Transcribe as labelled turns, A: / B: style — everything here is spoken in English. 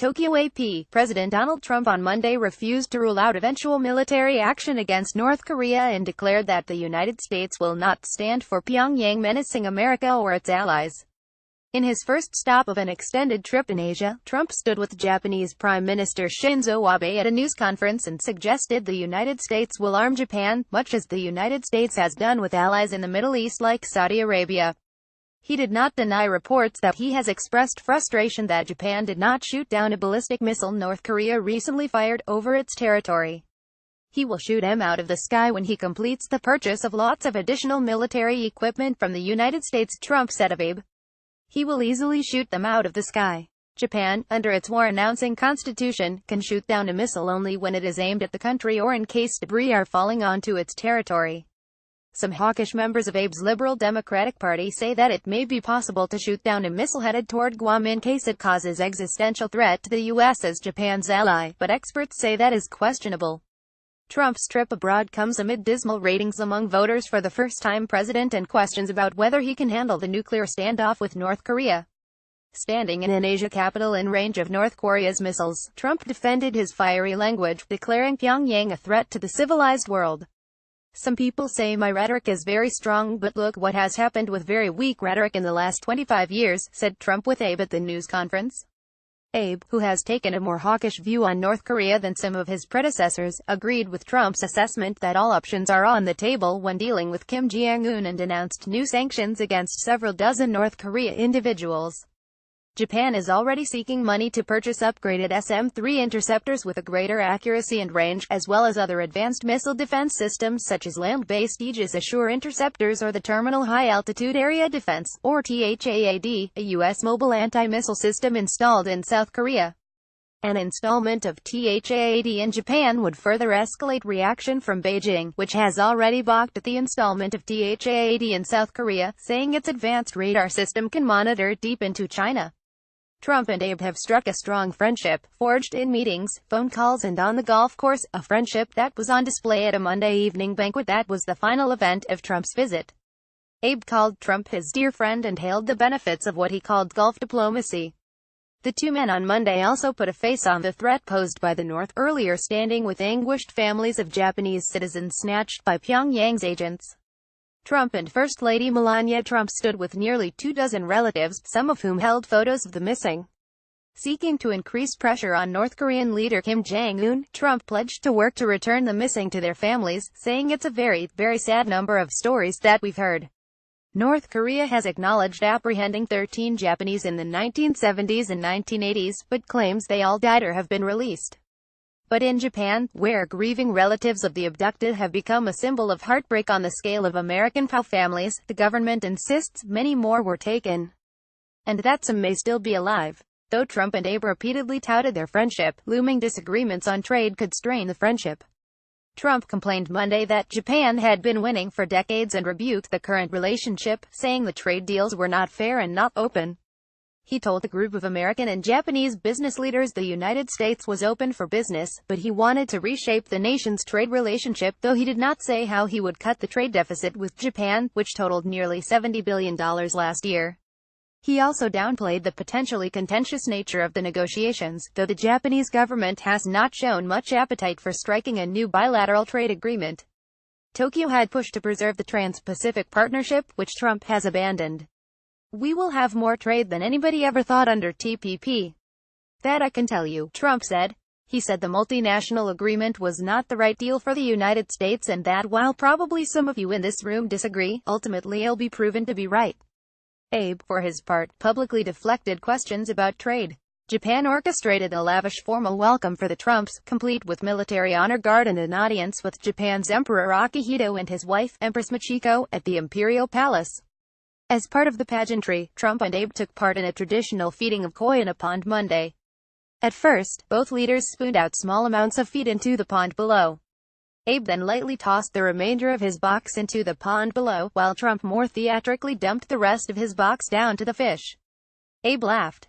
A: Tokyo AP, President Donald Trump on Monday refused to rule out eventual military action against North Korea and declared that the United States will not stand for Pyongyang menacing America or its allies. In his first stop of an extended trip in Asia, Trump stood with Japanese Prime Minister Shinzo Abe at a news conference and suggested the United States will arm Japan, much as the United States has done with allies in the Middle East like Saudi Arabia. He did not deny reports that he has expressed frustration that Japan did not shoot down a ballistic missile North Korea recently fired over its territory. He will shoot them out of the sky when he completes the purchase of lots of additional military equipment from the United States, Trump said of Abe. He will easily shoot them out of the sky. Japan, under its war-announcing constitution, can shoot down a missile only when it is aimed at the country or in case debris are falling onto its territory. Some hawkish members of Abe's Liberal Democratic Party say that it may be possible to shoot down a missile headed toward Guam in case it causes existential threat to the U.S. as Japan's ally, but experts say that is questionable. Trump's trip abroad comes amid dismal ratings among voters for the first-time president and questions about whether he can handle the nuclear standoff with North Korea. Standing in an Asia capital in range of North Korea's missiles, Trump defended his fiery language, declaring Pyongyang a threat to the civilized world. Some people say my rhetoric is very strong, but look what has happened with very weak rhetoric in the last 25 years, said Trump with Abe at the news conference. Abe, who has taken a more hawkish view on North Korea than some of his predecessors, agreed with Trump's assessment that all options are on the table when dealing with Kim Jong-un and announced new sanctions against several dozen North Korea individuals. Japan is already seeking money to purchase upgraded SM-3 interceptors with a greater accuracy and range, as well as other advanced missile defense systems such as land-based Aegis Ashore interceptors or the Terminal High Altitude Area Defense, or THAAD, a U.S. mobile anti-missile system installed in South Korea. An installment of THAAD in Japan would further escalate reaction from Beijing, which has already balked at the installment of THAAD in South Korea, saying its advanced radar system can monitor deep into China. Trump and Abe have struck a strong friendship, forged in meetings, phone calls and on the golf course, a friendship that was on display at a Monday evening banquet that was the final event of Trump's visit. Abe called Trump his dear friend and hailed the benefits of what he called Gulf diplomacy. The two men on Monday also put a face on the threat posed by the North, earlier standing with anguished families of Japanese citizens snatched by Pyongyang's agents. Trump and First Lady Melania Trump stood with nearly 24 relatives, some of whom held photos of the missing. Seeking to increase pressure on North Korean leader Kim Jong-un, Trump pledged to work to return the missing to their families, saying it's a very, very sad number of stories that we've heard. North Korea has acknowledged apprehending 13 Japanese in the 1970s and 1980s, but claims they all died or have been released. But in Japan, where grieving relatives of the abducted have become a symbol of heartbreak on the scale of American POW families, the government insists many more were taken. And that some may still be alive. Though Trump and Abe repeatedly touted their friendship, looming disagreements on trade could strain the friendship. Trump complained Monday that Japan had been winning for decades and rebuked the current relationship, saying the trade deals were not fair and not open. He told a group of American and Japanese business leaders the United States was open for business, but he wanted to reshape the nation's trade relationship, though he did not say how he would cut the trade deficit with Japan, which totaled nearly $70 billion last year. He also downplayed the potentially contentious nature of the negotiations, though the Japanese government has not shown much appetite for striking a new bilateral trade agreement. Tokyo had pushed to preserve the Trans-Pacific Partnership, which Trump has abandoned. We will have more trade than anybody ever thought under TPP. That I can tell you, Trump said. He said the multinational agreement was not the right deal for the United States and that while probably some of you in this room disagree, ultimately it'll be proven to be right. Abe, for his part, publicly deflected questions about trade. Japan orchestrated a lavish formal welcome for the Trumps, complete with military honor guard and an audience with Japan's Emperor Akihito and his wife, Empress Michiko, at the Imperial Palace. As part of the pageantry, Trump and Abe took part in a traditional feeding of koi in a pond Monday. At first, both leaders spooned out small amounts of feed into the pond below. Abe then lightly tossed the remainder of his box into the pond below, while Trump more theatrically dumped the rest of his box down to the fish. Abe laughed.